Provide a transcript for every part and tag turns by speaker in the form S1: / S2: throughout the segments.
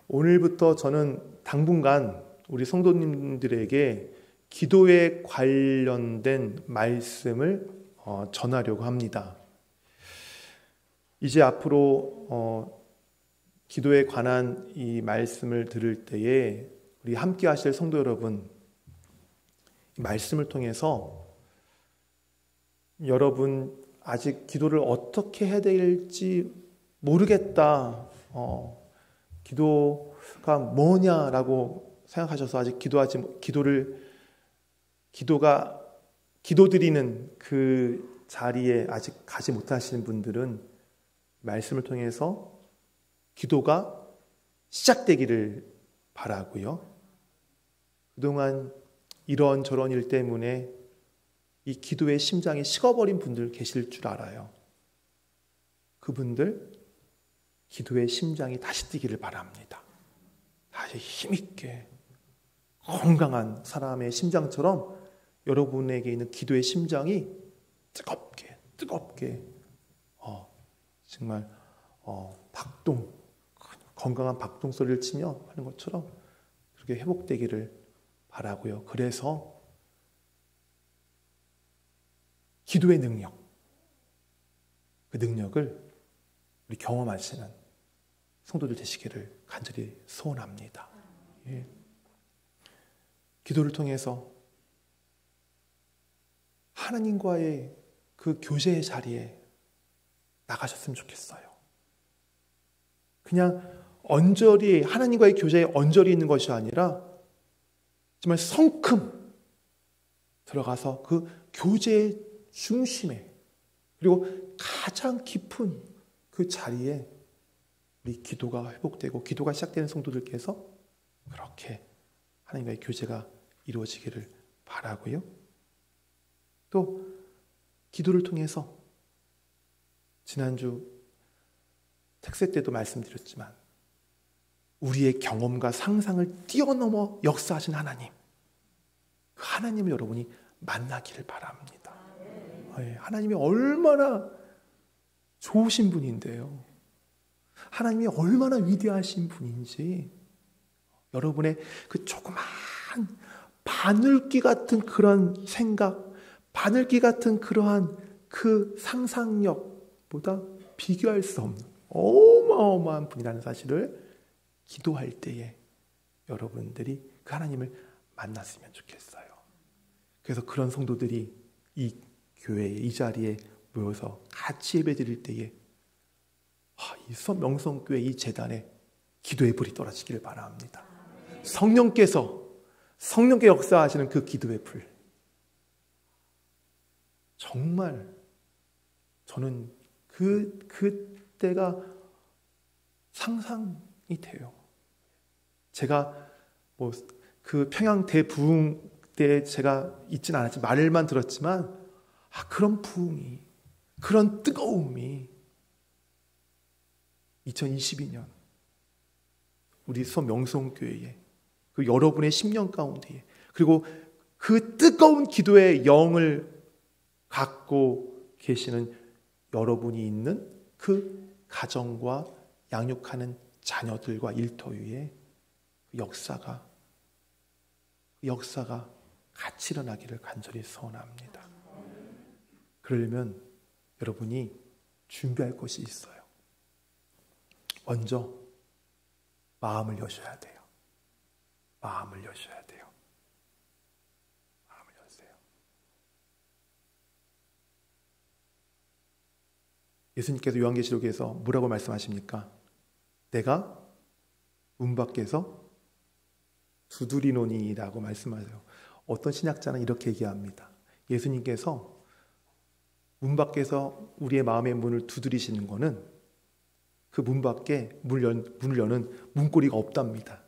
S1: 오늘부터 저는 당분간 우리 성도님들에게 기도에 관련된 말씀을 전하려고 합니다. 이제 앞으로 기도에 관한 이 말씀을 들을 때에 우리 함께 하실 성도 여러분, 이 말씀을 통해서 여러분 아직 기도를 어떻게 해야 될지 모르겠다, 기도가 뭐냐라고 생각하셔서 아직 기도 드리는 그 자리에 아직 가지 못하시는 분들은 말씀을 통해서 기도가 시작되기를 바라고요. 그동안 이런저런 일 때문에 이 기도의 심장이 식어버린 분들 계실 줄 알아요. 그분들 기도의 심장이 다시 뛰기를 바랍니다. 다시 힘있게 건강한 사람의 심장처럼 여러분에게 있는 기도의 심장이 뜨겁게 정말 건강한 박동 소리를 치며 하는 것처럼 그렇게 회복되기를 바라고요. 그래서 기도의 능력, 그 능력을 우리 경험하시는 성도들 되시기를 간절히 소원합니다. 예. 기도를 통해서 하나님과의 그 교제의 자리에 나가셨으면 좋겠어요. 그냥 언저리, 하나님과의 교제에 언저리 있는 것이 아니라 정말 성큼 들어가서 그 교제의 중심에, 그리고 가장 깊은 그 자리에 우리 기도가 회복되고 기도가 시작되는 성도들께서 그렇게 하나님과의 교제가 이루어지기를 바라고요. 또 기도를 통해서 지난주 특세 때도 말씀드렸지만 우리의 경험과 상상을 뛰어넘어 역사하신 하나님, 그 하나님을 여러분이 만나기를 바랍니다. 하나님이 얼마나 좋으신 분인데요, 하나님이 얼마나 위대하신 분인지 여러분의 그 조그만 바늘귀 같은 그런 생각, 바늘귀 같은 그러한 그 상상력보다 비교할 수 없는 어마어마한 분이라는 사실을 기도할 때에 여러분들이 그 하나님을 만났으면 좋겠어요. 그래서 그런 성도들이 이 교회에, 이 자리에 모여서 같이 예배드릴 때에 이 명성교회 이 제단에 기도의 불이 떨어지기를 바랍니다. 성령께 역사하시는 그 기도의 불, 정말 저는 그때가 상상이 돼요. 제가 그 평양 대부흥 때 제가 있진 않았지만 말만 들었지만 그런 부흥이, 그런 뜨거움이 2022년 우리 수원 명성교회에, 그 여러분의 10년 가운데에, 그리고 그 뜨거운 기도의 영을 갖고 계시는 여러분이 있는 그 가정과 양육하는 자녀들과 일터 위에 그 역사가 같이 일어나기를 간절히 소원합니다. 그러려면 여러분이 준비할 것이 있어요. 먼저 마음을 여셔야 돼요. 마음을 여세요. 예수님께서 요한계시록에서 뭐라고 말씀하십니까? 내가 문 밖에서 두드리노니라고 말씀하세요. 어떤 신학자는 이렇게 얘기합니다. 예수님께서 문 밖에서 우리의 마음의 문을 두드리시는 것은 그 문 밖에 문을 여는 문고리가 없답니다.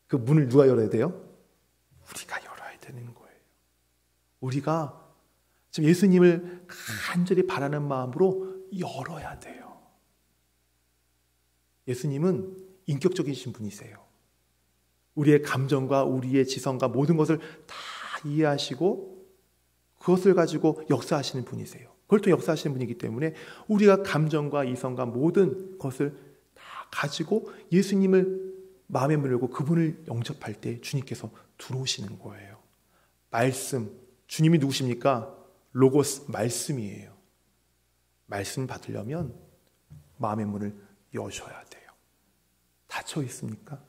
S1: 그 문을 누가 열어야 돼요? 우리가 열어야 되는 거예요. 우리가 지금 예수님을 간절히 바라는 마음으로 열어야 돼요. 예수님은 인격적이신 분이세요. 우리의 감정과 우리의 지성과 모든 것을 다 이해하시고 그것을 가지고 역사하시는 분이세요. 그걸 또 역사하시는 분이기 때문에 우리가 감정과 이성과 모든 것을 다 가지고 예수님을 마음의 문을 열고 그분을 영접할 때 주님께서 들어오시는 거예요. 말씀, 주님이 누구십니까? 로고스, 말씀이에요. 말씀 받으려면 마음의 문을 여셔야 돼요. 닫혀 있습니까?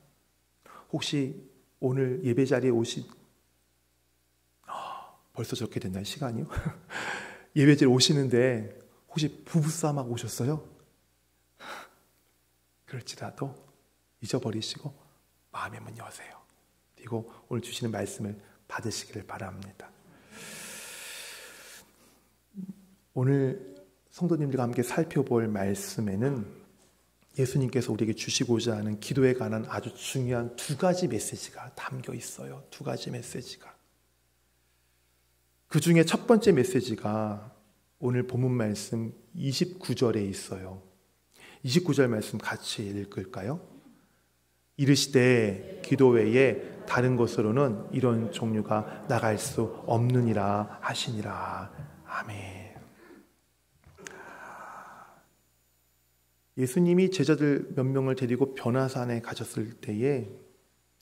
S1: 혹시 오늘 예배 자리에 벌써 저렇게 된다는 시간이요? 예배 자리에 오시는데 혹시 부부싸움하고 오셨어요? 그럴지라도 잊어버리시고 마음의 문 여세요. 그리고 오늘 주시는 말씀을 받으시기를 바랍니다. 오늘 성도님들과 함께 살펴볼 말씀에는 예수님께서 우리에게 주시고자 하는 기도에 관한 아주 중요한 두 가지 메시지가 담겨 있어요. 두 가지 메시지가. 그 중에 첫 번째 메시지가 오늘 본문 말씀 29절에 있어요. 29절 말씀 같이 읽을까요? 이르시되 기도 외에 다른 것으로는 이런 종류가 나갈 수 없느니라 하시니라. 아멘. 예수님이 제자들 몇 명을 데리고 변화산에 가셨을 때에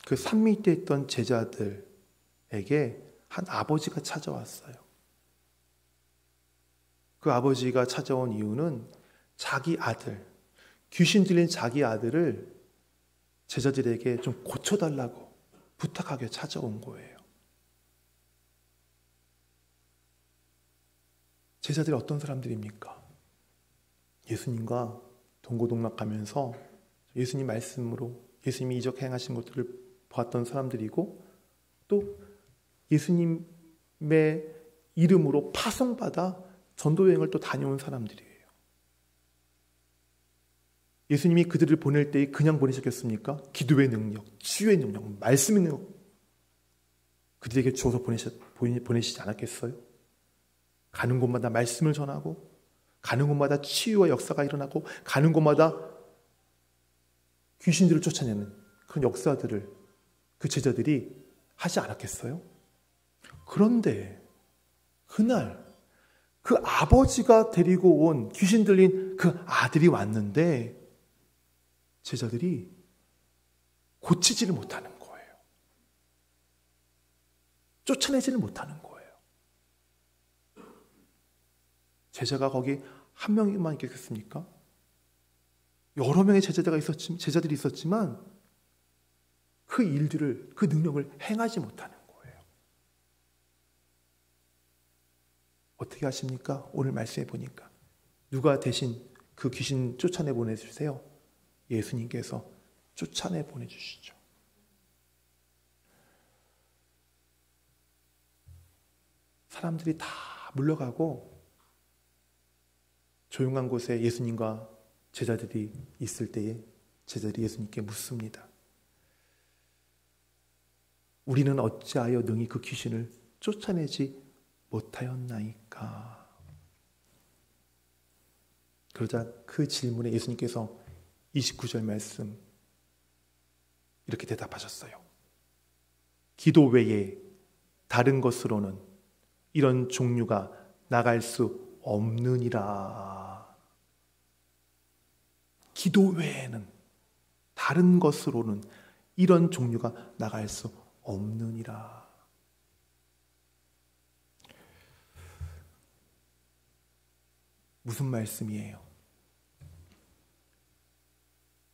S1: 그 산 밑에 있던 제자들에게 한 아버지가 찾아왔어요. 그 아버지가 찾아온 이유는 자기 아들, 귀신 들린 자기 아들을 제자들에게 좀 고쳐달라고 부탁하게 찾아온 거예요. 제자들이 어떤 사람들입니까? 예수님과 동고동락하면서 예수님 말씀으로 예수님이 이적 행하신 것들을 보았던 사람들이고 또 예수님의 이름으로 파송받아 전도여행을 또 다녀온 사람들이에요. 예수님이 그들을 보낼 때 그냥 보내셨겠습니까? 기도의 능력, 치유의 능력, 말씀의 능력 그들에게 주어서 보내시지 않았겠어요? 가는 곳마다 말씀을 전하고 가는 곳마다 치유와 역사가 일어나고 가는 곳마다 귀신들을 쫓아내는 그런 역사들을 그 제자들이 하지 않았겠어요? 그런데 그날 그 아버지가 데리고 온 귀신 들린 그 아들이 왔는데 제자들이 고치지를 못하는 거예요. 쫓아내지를 못하는 거예요. 제자가 거기 한 명만 있겠습니까? 여러 명의 제자들이 있었지만 그 일들을, 그 능력을 행하지 못하는 거예요. 어떻게 하십니까? 오늘 말씀해 보니까 누가 대신 그 귀신 쫓아내 보내주세요? 예수님께서 쫓아내 보내주시죠. 사람들이 다 물러가고 조용한 곳에 예수님과 제자들이 있을 때에 제자들이 예수님께 묻습니다. 우리는 어찌하여 능히 그 귀신을 쫓아내지 못하였나이까? 그러자 그 질문에 예수님께서 29절 말씀 이렇게 대답하셨어요. 기도 외에 다른 것으로는 이런 종류가 나갈 수 없느니라. 기도 외에는 다른 것으로는 이런 종류가 나갈 수 없느니라. 무슨 말씀이에요?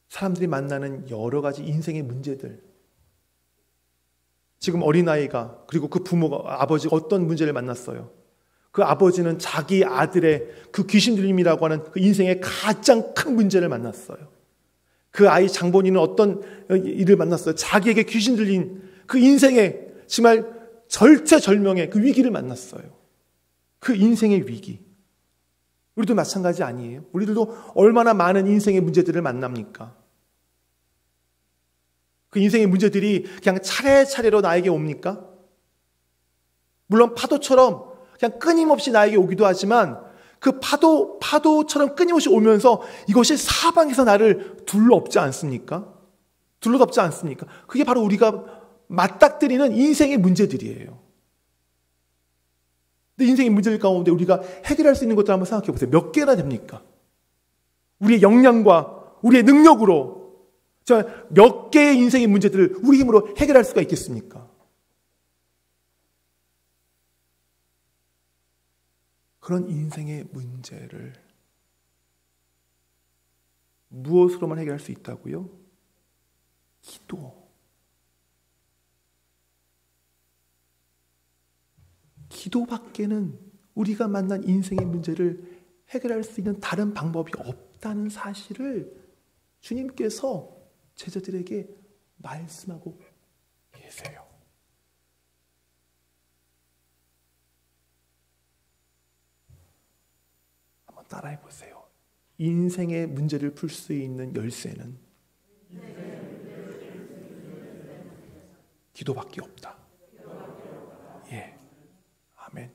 S1: 사람들이 만나는 여러 가지 인생의 문제들, 지금 어린아이가 그리고 그 부모가 아버지가 어떤 문제를 만났어요? 그 아버지는 자기 아들의 그 귀신 들림이라고 하는 그 인생의 가장 큰 문제를 만났어요. 그 아이 장본인은 어떤 일을 만났어요? 자기에게 귀신 들린 그 인생의 정말 절체절명의 그 위기를 만났어요. 그 인생의 위기. 우리도 마찬가지 아니에요? 우리들도 얼마나 많은 인생의 문제들을 만납니까? 그 인생의 문제들이 그냥 차례차례로 나에게 옵니까? 물론 파도처럼 그냥 끊임없이 나에게 오기도 하지만 그 파도처럼 끊임없이 오면서 이것이 사방에서 나를 둘러엎지 않습니까? 둘러덮지 않습니까? 그게 바로 우리가 맞닥뜨리는 인생의 문제들이에요. 근데 인생의 문제들 가운데 우리가 해결할 수 있는 것들 한번 생각해 보세요. 몇 개나 됩니까? 우리의 역량과 우리의 능력으로 몇 개의 인생의 문제들을 우리 힘으로 해결할 수가 있겠습니까? 그런 인생의 문제를 무엇으로만 해결할 수 있다고요? 기도. 기도밖에는 우리가 만난 인생의 문제를 해결할 수 있는 다른 방법이 없다는 사실을 주님께서 제자들에게 말씀하고 계세요. 한번 따라해 보세요. 인생의 문제를 풀 수 있는 열쇠는 기도밖에 없다. 예, 아멘.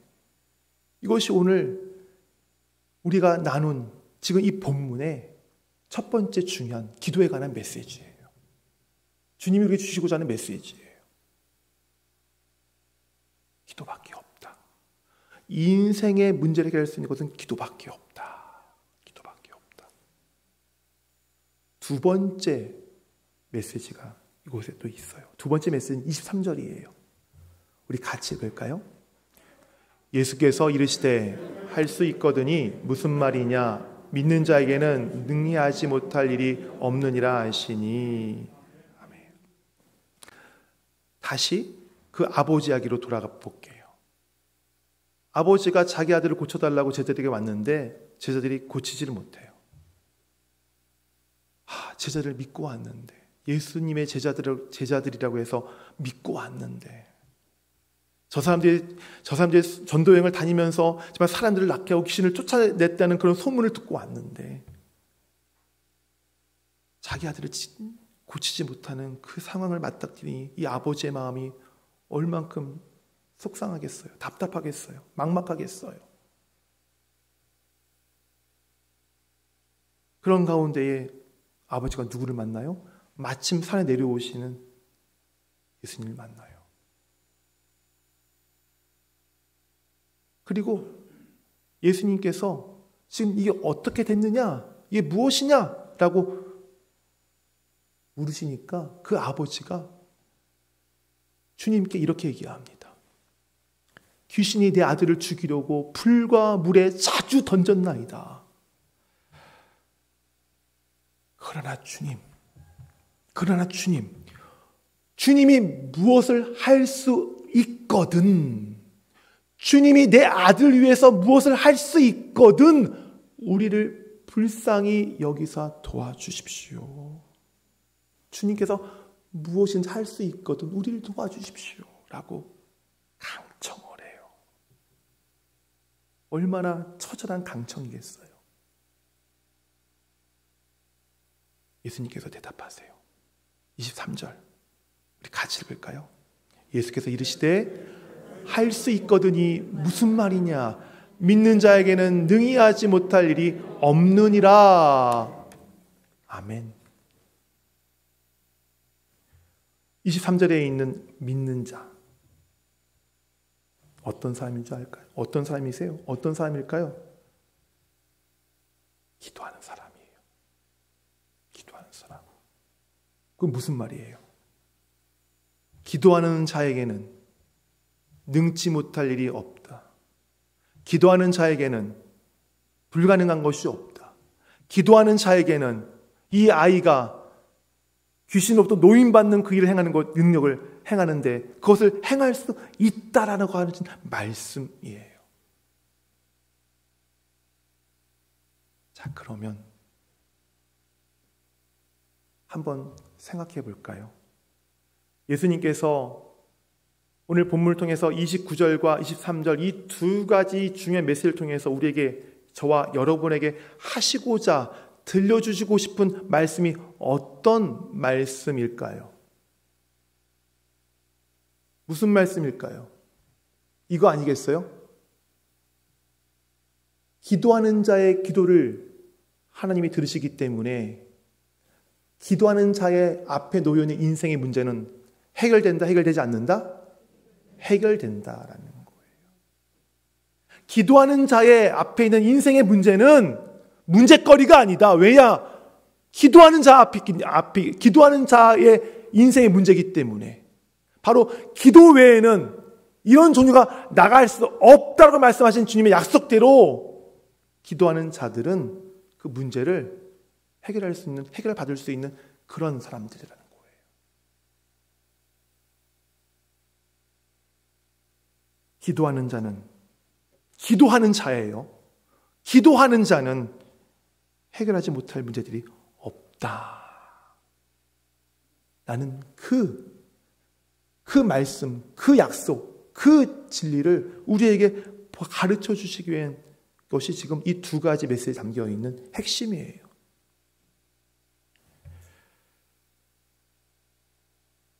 S1: 이것이 오늘 우리가 나눈 지금 이 본문의 첫 번째 중요한 기도에 관한 메시지예요. 주님이 우리에게 주시고자 하는 메시지예요. 기도밖에 없다. 인생의 문제를 해결할 수 있는 것은 기도밖에 없다. 기도밖에 없다. 두 번째 메시지가 이곳에 또 있어요. 두 번째 메시지는 23절이에요. 우리 같이 읽을까요? 예수께서 이르시되 할 수 있거든이 무슨 말이냐? 믿는 자에게는 능히하지 못할 일이 없느니라 하시니. 아멘. 다시 그 아버지 이야기로 돌아가 볼게요. 아버지가 자기 아들을 고쳐달라고 제자들에게 왔는데 제자들이 고치지를 못해요. 제자들을 믿고 왔는데, 예수님의 제자들이라고 해서 믿고 왔는데, 저 사람들이 전도여행을 다니면서 정말 사람들을 낫게 하고 귀신을 쫓아냈다는 그런 소문을 듣고 왔는데 자기 아들을 고치지 못하는 그 상황을 맞닥뜨리니 이 아버지의 마음이 얼만큼 속상하겠어요. 답답하겠어요. 막막하겠어요. 그런 가운데에 아버지가 누구를 만나요? 마침 산에 내려오시는 예수님을 만나요. 그리고 예수님께서 지금 이게 어떻게 됐느냐? 이게 무엇이냐? 라고 물으시니까 그 아버지가 주님께 이렇게 얘기합니다. 귀신이 내 아들을 죽이려고 불과 물에 자주 던졌나이다. 그러나 주님이 무엇을 할 수 있거든, 주님이 내 아들 위해서 무엇을 할 수 있거든 우리를 불쌍히 여기사 도와주십시오. 주님께서 무엇인지 할 수 있거든 우리를 도와주십시오 라고 강청을 해요. 얼마나 처절한 강청이겠어요. 예수님께서 대답하세요. 23절 우리 같이 읽을까요? 예수께서 이르시되 할 수 있거든이 무슨 말이냐? 믿는 자에게는 능히 하지 못할 일이 없느니라. 아멘. 23절에 있는 믿는 자, 어떤 사람인 줄 알까요? 어떤 사람이세요? 어떤 사람일까요? 기도하는 사람이에요. 기도하는 사람. 그건 무슨 말이에요? 기도하는 자에게는 능치 못할 일이 없다. 기도하는 자에게는 불가능한 것이 없다. 기도하는 자에게는 이 아이가 귀신으로부터 노인받는 그 일을 행하는 것, 능력을 행하는데 그것을 행할 수 있다라는 거 하는 말씀이에요. 자, 그러면 한번 생각해 볼까요? 예수님께서 오늘 본문을 통해서 29절과 23절 이 두 가지 중요한 메시지를 통해서 우리에게, 저와 여러분에게 하시고자 들려주시고 싶은 말씀이 어떤 말씀일까요? 무슨 말씀일까요? 이거 아니겠어요? 기도하는 자의 기도를 하나님이 들으시기 때문에 기도하는 자의 앞에 놓여 있는 인생의 문제는 해결된다, 해결되지 않는다? 해결된다라는 거예요. 기도하는 자의 앞에 있는 인생의 문제는 문제거리가 아니다. 왜냐? 기도하는 자 앞이 기도하는 자의 인생의 문제이기 때문에 바로 기도 외에는 이런 종류가 나갈 수 없다고 말씀하신 주님의 약속대로 기도하는 자들은 그 문제를 해결을 받을 수 있는 그런 사람들이라는 거예요. 기도하는 자예요. 기도하는 자는 해결하지 못할 문제들이 없다. 나는 그 말씀, 그 약속, 그 진리를 우리에게 가르쳐 주시기 위한 것이 지금 이 두 가지 메시지에 담겨 있는 핵심이에요.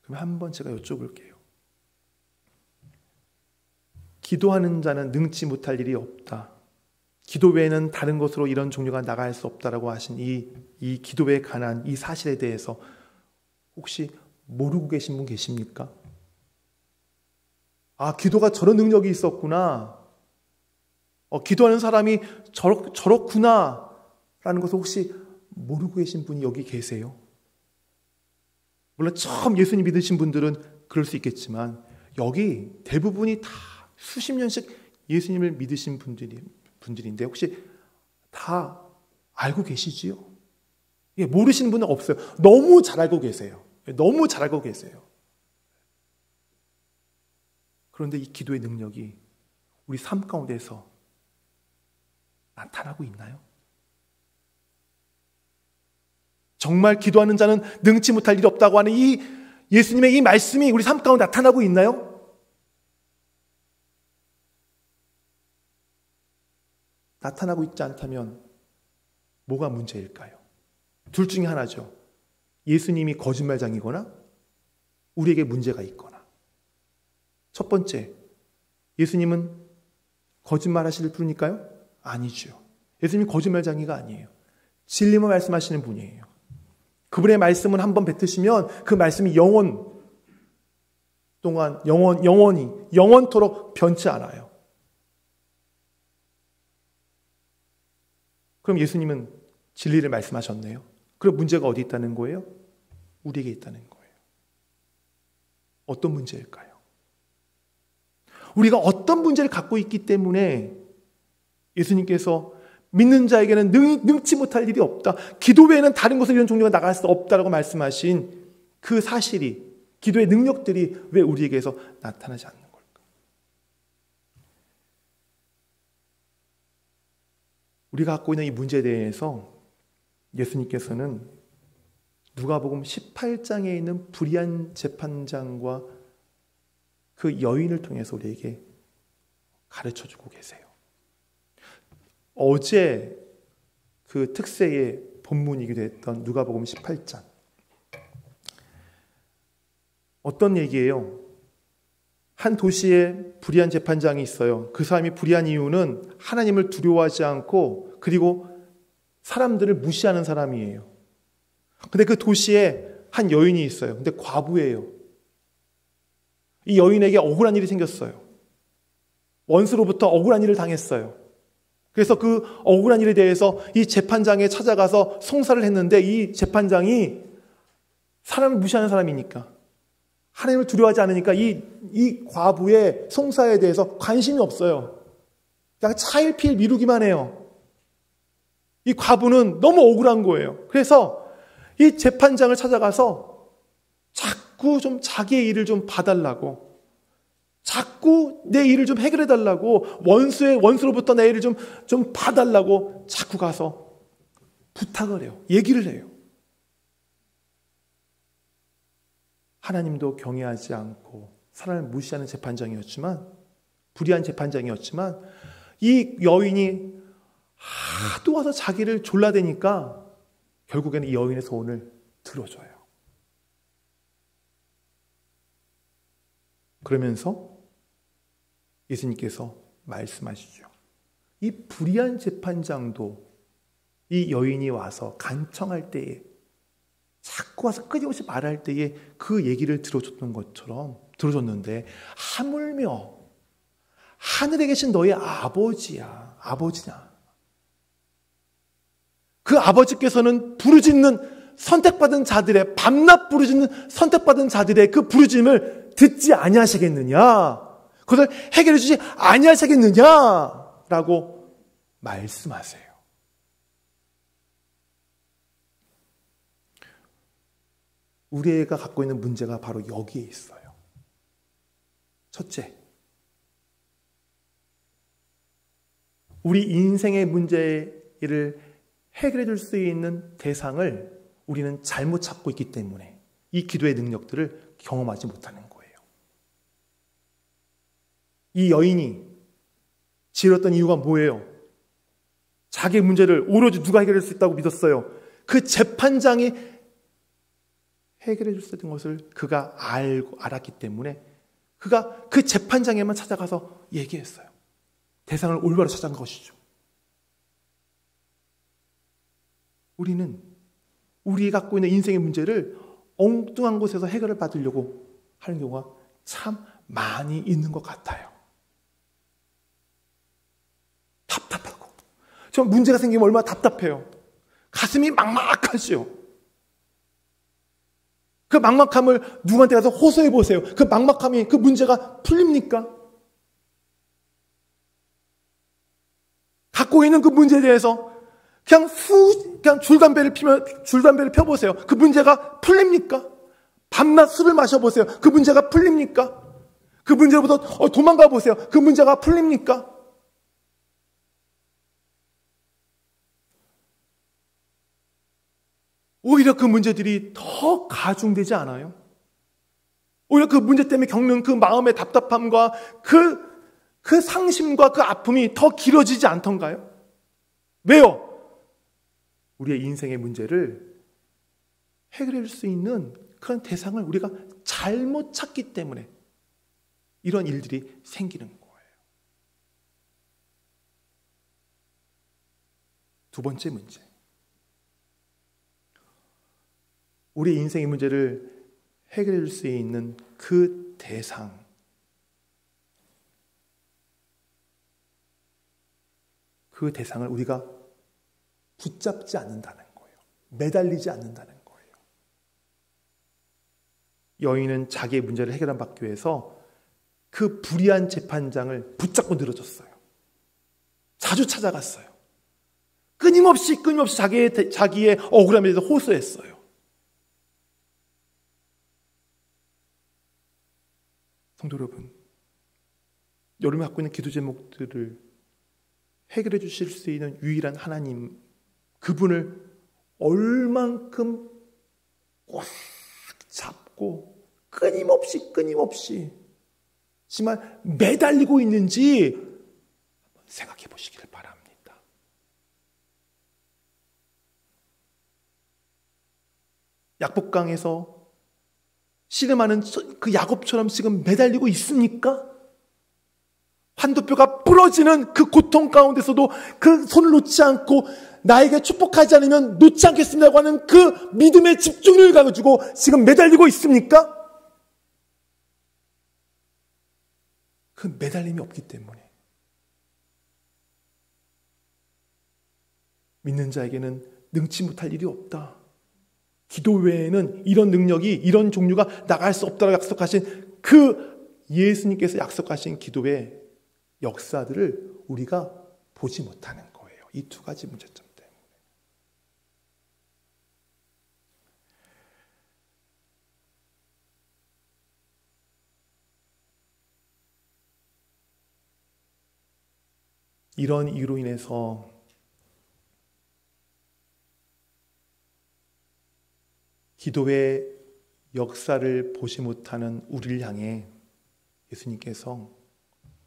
S1: 그럼 한번 제가 여쭤볼게요. 기도하는 자는 능치 못할 일이 없다. 기도 외에는 다른 것으로 이런 종류가 나갈 수 없다라고 하신 이 기도에 관한 이 사실에 대해서 혹시 모르고 계신 분 계십니까? 아, 기도가 저런 능력이 있었구나. 기도하는 사람이 저렇구나. 라는 것을 혹시 모르고 계신 분이 여기 계세요? 물론 처음 예수님 믿으신 분들은 그럴 수 있겠지만 여기 대부분이 다 수십 년씩 예수님을 믿으신 분들인데 혹시 다 알고 계시지요? 모르시는 분은 없어요. 너무 잘 알고 계세요. 너무 잘 알고 계세요. 그런데 이 기도의 능력이 우리 삶 가운데서 나타나고 있나요? 정말 기도하는 자는 능치 못할 일이 없다고 하는 이 예수님의 이 말씀이 우리 삶 가운데 나타나고 있나요? 나타나고 있지 않다면 뭐가 문제일까요? 둘 중에 하나죠. 예수님이 거짓말장이거나 우리에게 문제가 있거나. 첫 번째, 예수님은 거짓말하실 분일까요? 아니죠. 예수님이 거짓말장이가 아니에요. 진리만 말씀하시는 분이에요. 그분의 말씀은 한번 뱉으시면 그 말씀이 영원토록 변치 않아요. 그럼 예수님은 진리를 말씀하셨네요. 그럼 문제가 어디 있다는 거예요? 우리에게 있다는 거예요. 어떤 문제일까요? 우리가 어떤 문제를 갖고 있기 때문에 예수님께서 믿는 자에게는 능치 못할 일이 없다. 기도 외에는 다른 곳에 이런 종류가 나갈 수 없다라고 말씀하신 그 사실이, 기도의 능력들이 왜 우리에게서 나타나지 않는 걸까? 우리가 갖고 있는 이 문제에 대해서 예수님께서는 누가복음 18장에 있는 불의한 재판장과 그 여인을 통해서 우리에게 가르쳐주고 계세요. 어제 그 특세의 본문이기도 했던 누가복음 18장. 어떤 얘기예요? 한 도시에 불의한 재판장이 있어요. 그 사람이 불의한 이유는 하나님을 두려워하지 않고 그리고 사람들을 무시하는 사람이에요. 근데 그 도시에 한 여인이 있어요. 근데 과부예요. 이 여인에게 억울한 일이 생겼어요. 원수로부터 억울한 일을 당했어요. 그래서 그 억울한 일에 대해서 이 재판장에 찾아가서 송사를 했는데 이 재판장이 사람을 무시하는 사람이니까 하나님을 두려워하지 않으니까 이 과부의 송사에 대해서 관심이 없어요. 그냥 차일피일 미루기만 해요. 이 과부는 너무 억울한 거예요. 그래서 이 재판장을 찾아가서 자꾸 좀 자기의 일을 좀 봐달라고, 자꾸 내 일을 좀 해결해달라고, 원수로부터 내 일을 좀 봐달라고 자꾸 가서 부탁을 해요. 얘기를 해요. 하나님도 경외하지 않고 사람을 무시하는 재판장이었지만, 불의한 재판장이었지만, 이 여인이 하도 와서 자기를 졸라대니까 결국에는 이 여인의 소원을 들어줘요. 그러면서 예수님께서 말씀하시죠. 이 불의한 재판장도 이 여인이 와서 간청할 때에, 자꾸 와서 끊임없이 말할 때에 그 얘기를 들어줬던 것처럼 들어줬는데, 하물며 하늘에 계신 너의 아버지냐, 그 그 아버지께서는 부르짖는 선택받은 자들의, 밤낮 부르짖는 선택받은 자들의 그 부르짖음을 듣지 아니하시겠느냐, 그것을 해결해 주지 아니하시겠느냐라고 말씀하세요. 우리 애가 갖고 있는 문제가 바로 여기에 있어요. 첫째, 우리 인생의 문제를 해결해 줄 수 있는 대상을 우리는 잘못 찾고 있기 때문에 이 기도의 능력들을 경험하지 못하는 거예요. 이 여인이 지었던 이유가 뭐예요? 자기의 문제를 오로지 누가 해결할 수 있다고 믿었어요. 그 재판장이 해결해 줄 수 있는 것을 그가 알았기 때문에 그가 그 재판장에만 찾아가서 얘기했어요. 대상을 올바로 찾아간 것이죠. 우리는 우리 갖고 있는 인생의 문제를 엉뚱한 곳에서 해결을 받으려고 하는 경우가 참 많이 있는 것 같아요. 답답하고. 저 문제가 생기면 얼마나 답답해요. 가슴이 막막하죠. 그 막막함을 누구한테 가서 호소해 보세요. 그 막막함이, 그 문제가 풀립니까? 갖고 있는 그 문제에 대해서 그냥 줄담배를 펴보세요. 그 문제가 풀립니까? 밤낮 술을 마셔보세요. 그 문제가 풀립니까? 그 문제로부터 도망가 보세요. 그 문제가 풀립니까? 오히려 그 문제들이 더 가중되지 않아요? 오히려 그 문제 때문에 겪는 그 마음의 답답함과 그 상심과 그 아픔이 더 길어지지 않던가요? 왜요? 우리의 인생의 문제를 해결해 줄 수 있는 그런 대상을 우리가 잘못 찾기 때문에 이런 일들이 생기는 거예요. 두 번째 문제. 우리 인생의 문제를 해결해 줄 수 있는 그 대상. 그 대상을 우리가 붙잡지 않는다는 거예요. 매달리지 않는다는 거예요. 여인은 자기의 문제를 해결받기 위해서 그 불의한 재판장을 붙잡고 늘어졌어요. 자주 찾아갔어요. 끊임없이 자기의 억울함에 대해서 호소했어요. 성도 여러분, 여러분이 갖고 있는 기도 제목들을 해결해 주실 수 있는 유일한 하나님, 그분을 얼만큼 꽉 잡고 끊임없이 정말 매달리고 있는지 한번 생각해 보시기를 바랍니다. 약복강에서 씨름하는 그 야곱처럼 지금 매달리고 있습니까? 환도뼈가 부러지는 그 고통 가운데서도 그 손을 놓지 않고 나에게 축복하지 않으면 놓지 않겠습니다고 하는 그 믿음의 집중을 가지고 지금 매달리고 있습니까? 그 매달림이 없기 때문에 믿는 자에게는 능치 못할 일이 없다. 기도 외에는 이런 능력이, 이런 종류가 나갈 수 없다고 약속하신 그 예수님께서 약속하신 기도의 역사들을 우리가 보지 못하는 거예요. 이 두 가지 문제점 때문에. 이런 이유로 인해서 기도의 역사를 보지 못하는 우리를 향해 예수님께서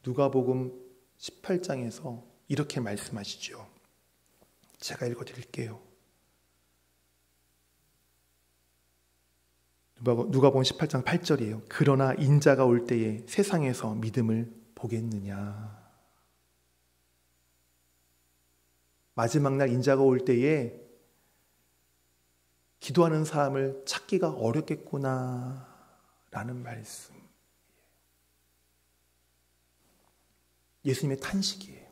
S1: 누가복음 18장에서 이렇게 말씀하시죠. 제가 읽어드릴게요. 누가복음 18장 8절이에요. 그러나 인자가 올 때에 세상에서 믿음을 보겠느냐. 마지막 날 인자가 올 때에 기도하는 사람을 찾기가 어렵겠구나 라는 말씀. 예수님의 탄식이에요.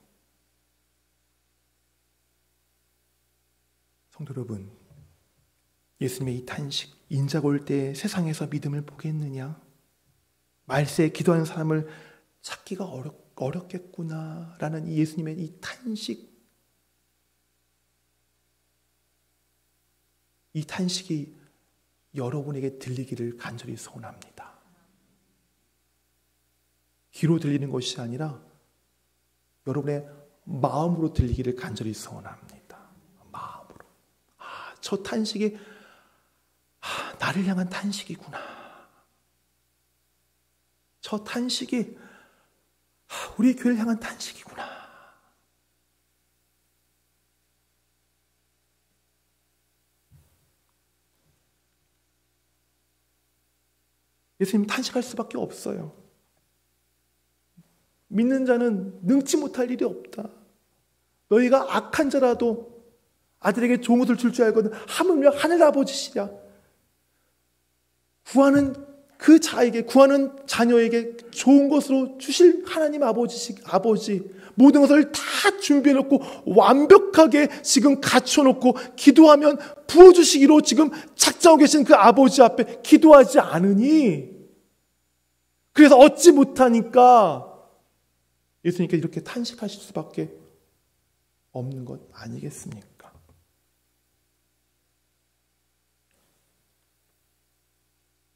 S1: 성도 여러분, 예수님의 이 탄식, 인자가 올 때 세상에서 믿음을 보겠느냐? 말세에 기도하는 사람을 찾기가 어렵겠구나라는 이 예수님의 이 탄식, 이 탄식이 여러분에게 들리기를 간절히 소원합니다. 귀로 들리는 것이 아니라 여러분의 마음으로 들리기를 간절히 소원합니다. 마음으로. 저 탄식이 나를 향한 탄식이구나. 저 탄식이 우리 교회를 향한 탄식이구나. 예수님 탄식할 수밖에 없어요. 믿는 자는 능치 못할 일이 없다. 너희가 악한 자라도 아들에게 좋은 것을 줄 줄 알거든 하물며 하늘 아버지시랴. 구하는 그 자에게, 구하는 자녀에게 좋은 것으로 주실 하나님 아버지, 모든 것을 다 준비해놓고 완벽하게 지금 갖춰놓고 기도하면 부어주시기로 지금 작정하고 계신 그 아버지 앞에 기도하지 않으니, 그래서 얻지 못하니까 예수님께 이렇게 탄식하실 수밖에 없는 것 아니겠습니까?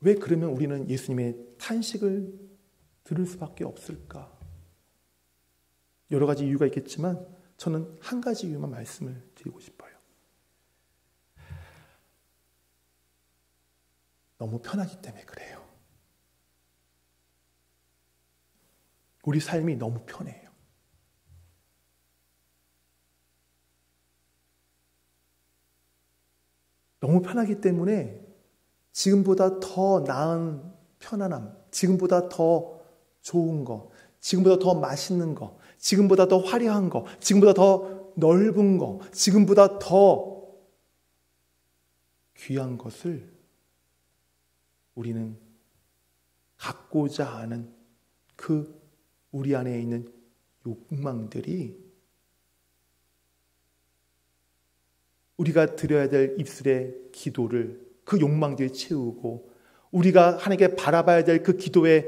S1: 왜 그러면 우리는 예수님의 탄식을 들을 수밖에 없을까? 여러 가지 이유가 있겠지만 저는 한 가지 이유만 말씀을 드리고 싶어요. 너무 편하기 때문에 그래요. 우리 삶이 너무 편해요. 너무 편하기 때문에 지금보다 더 나은 편안함, 지금보다 더 좋은 거, 지금보다 더 맛있는 거, 지금보다 더 화려한 거, 지금보다 더 넓은 거, 지금보다 더 귀한 것을 우리는 갖고자 하는 그 우리 안에 있는 욕망들이 우리가 드려야 될 입술의 기도를 그 욕망들이 채우고, 우리가 하나님께 바라봐야 될 그 기도에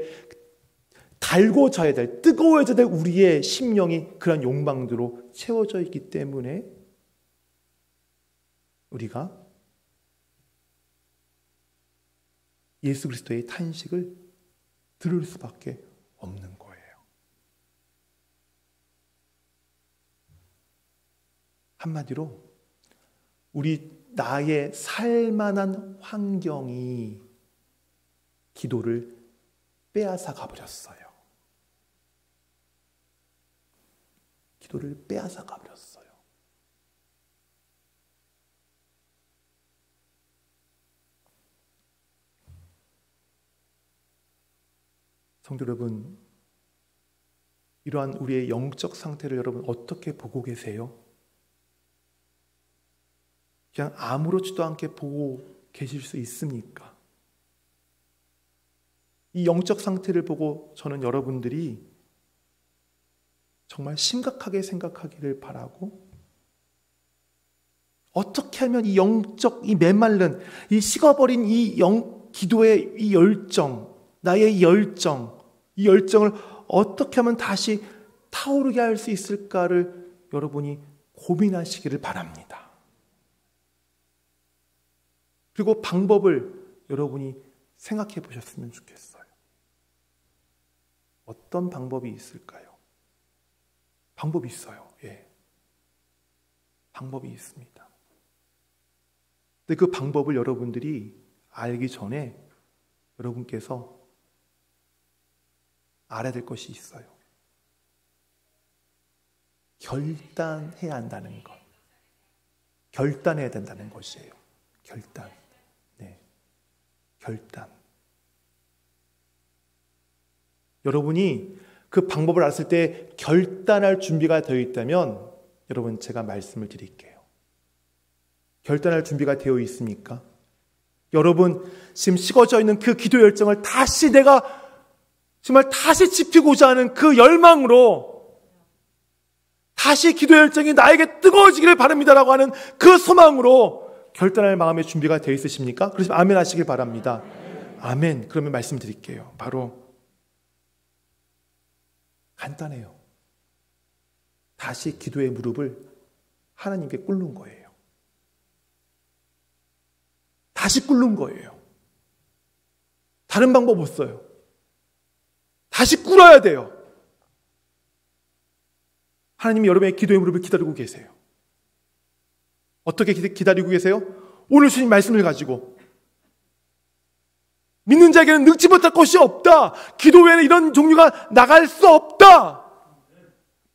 S1: 달궈져야 될, 뜨거워져야 될 우리의 심령이 그런 욕망들로 채워져 있기 때문에 우리가 예수 그리스도의 탄식을 들을 수밖에 없는 거예요. 한마디로 나의 살만한 환경이 기도를 빼앗아 가버렸어요. 기도를 빼앗아 가버렸어요. 성도 여러분, 이러한 우리의 영적 상태를 여러분 어떻게 보고 계세요? 그냥 아무렇지도 않게 보고 계실 수 있습니까? 이 영적 상태를 보고 저는 여러분들이 정말 심각하게 생각하기를 바라고, 어떻게 하면 이 영적, 이 메말른, 이 식어버린 이 기도의 이 열정, 나의 이 열정을 어떻게 하면 다시 타오르게 할 수 있을까를 여러분이 고민하시기를 바랍니다. 그리고 방법을 여러분이 생각해 보셨으면 좋겠어요. 어떤 방법이 있을까요? 방법이 있어요. 예. 방법이 있습니다. 근데 그 방법을 여러분들이 알기 전에 여러분께서 알아야 될 것이 있어요. 결단해야 한다는 것. 결단해야 된다는 것이에요. 결단. 결단. 여러분이 그 방법을 알았을 때 결단할 준비가 되어 있다면 여러분 제가 말씀을 드릴게요. 결단할 준비가 되어 있습니까? 여러분 지금 식어져 있는 그 기도 열정을 다시 내가 정말 다시 지피고자 하는 그 열망으로 다시 기도의 열정이 나에게 뜨거워지기를 바랍니다라고 하는 그 소망으로 결단할 마음의 준비가 되어 있으십니까? 그러시면 아멘 하시길 바랍니다. 아멘. 그러면 말씀드릴게요. 바로 간단해요. 다시 기도의 무릎을 하나님께 꿇는 거예요. 다시 꿇는 거예요. 다른 방법 없어요. 다시 꿇어야 돼요. 하나님이 여러분의 기도의 무릎을 기다리고 계세요. 어떻게 기다리고 계세요? 오늘 주신 말씀을 가지고 믿는 자에게는 능치 못할 것이 없다. 기도 외에는 이런 종류가 나갈 수 없다.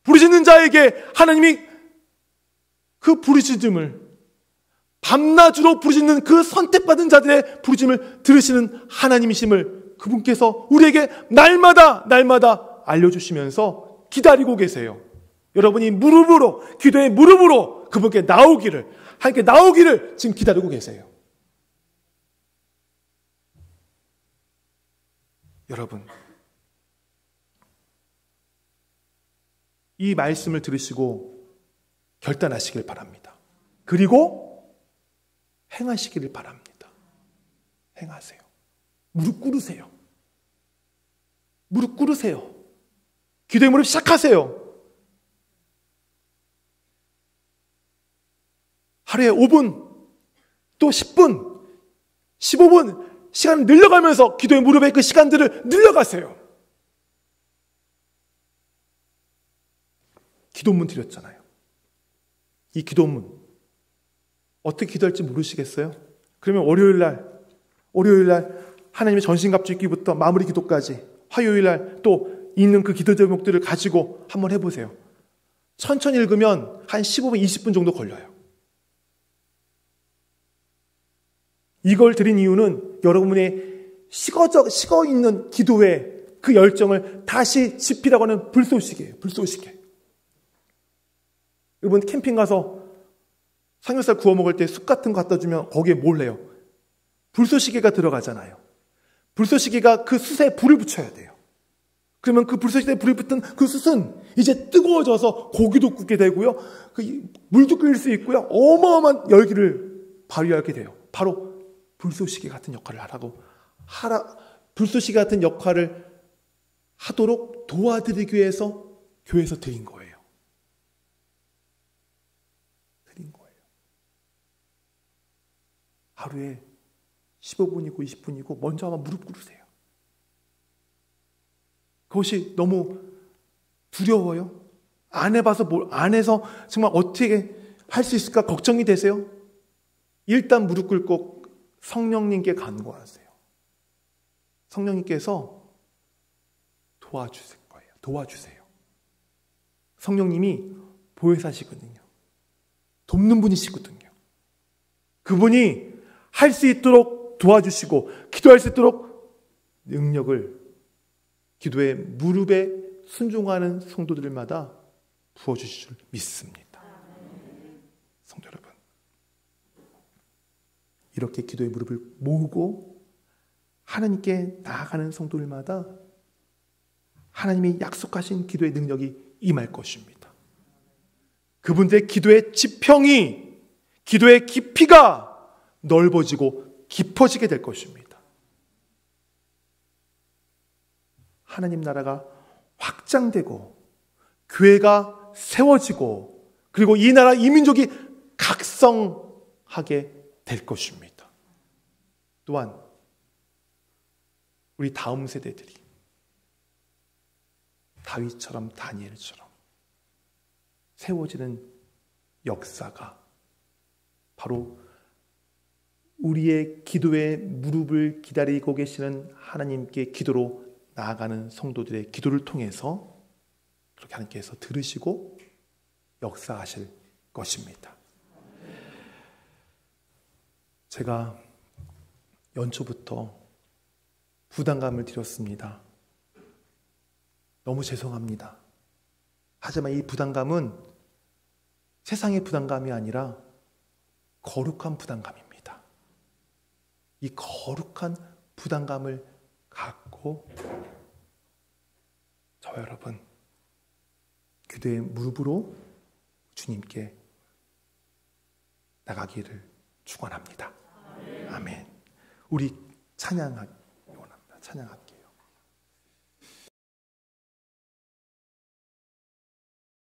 S1: 부르짖는 자에게 하나님이 그 부르짖음을 밤낮으로 부르짖는 그 선택받은 자들의 부르짖음을 들으시는 하나님이심을 그분께서 우리에게 날마다 알려주시면서 기다리고 계세요. 여러분이 무릎으로, 기도의 무릎으로 그분께 나오기를, 하나님께 나오기를 지금 기다리고 계세요. 여러분, 이 말씀을 들으시고 결단하시길 바랍니다. 그리고 행하시기를 바랍니다. 행하세요. 무릎 꿇으세요. 무릎 꿇으세요. 기도의 무릎 시작하세요. 하루에 5분, 또 10분, 15분 시간을 늘려가면서 기도의 무릎의 그 시간들을 늘려가세요. 기도문 드렸잖아요. 이 기도문 어떻게 기도할지 모르시겠어요? 그러면 월요일 날 하나님의 전신갑주기부터 마무리 기도까지, 화요일 날 또 있는 그 기도 제목들을 가지고 한번 해보세요. 천천히 읽으면 한 15분, 20분 정도 걸려요. 이걸 드린 이유는 여러분의 식어 있는 기도의 그 열정을 다시 지피라고 하는 불쏘시개예요. 불쏘시개. 여러분 캠핑 가서 삼겹살 구워 먹을 때 숯 같은 거 갖다 주면 거기에 뭘 해요? 불쏘시개가 들어가잖아요. 불쏘시개가 그 숯에 불을 붙여야 돼요. 그러면 그 불쏘시개에 불이 붙은 그 숯은 이제 뜨거워져서 고기도 굽게 되고요. 그 물도 끓일 수 있고요. 어마어마한 열기를 발휘하게 돼요. 바로 불쏘시개 같은 역할을 불쏘시개 같은 역할을 하도록 도와드리기 위해서 교회에서 드린 거예요. 하루에 15분이고 20분이고 먼저 한번 무릎 꿇으세요. 그것이 너무 두려워요? 안 해봐서 안 해서 정말 어떻게 할 수 있을까 걱정이 되세요? 일단 무릎 꿇고 성령님께 간구하세요. 성령님께서 도와주실 거예요. 도와주세요. 성령님이 보혜사시거든요. 돕는 분이시거든요. 그분이 할 수 있도록 도와주시고 기도할 수 있도록 능력을 기도의 무릎에 순종하는 성도들마다 부어주실 줄 믿습니다. 성도 여러분, 이렇게 기도의 무릎을 모으고 하나님께 나아가는 성도들마다 하나님이 약속하신 기도의 능력이 임할 것입니다. 그분들의 기도의 지평이, 기도의 깊이가 넓어지고 깊어지게 될 것입니다. 하나님 나라가 확장되고 교회가 세워지고 그리고 이 나라 이 민족이 각성하게 될 것입니다. 또한 우리 다음 세대들이 다윗처럼 다니엘처럼 세워지는 역사가 바로 우리의 기도의 무릎을 기다리고 계시는 하나님께 기도로 나아가는 성도들의 기도를 통해서 그렇게 하나님께서 들으시고 역사하실 것입니다. 제가 연초부터 부담감을 드렸습니다. 너무 죄송합니다. 하지만 이 부담감은 세상의 부담감이 아니라 거룩한 부담감입니다. 이 거룩한 부담감을 갖고 저와 여러분 기도의 무릎으로 주님께 나가기를 축원합니다. 아멘. 우리 찬양하기 원합니다. 찬양할게요.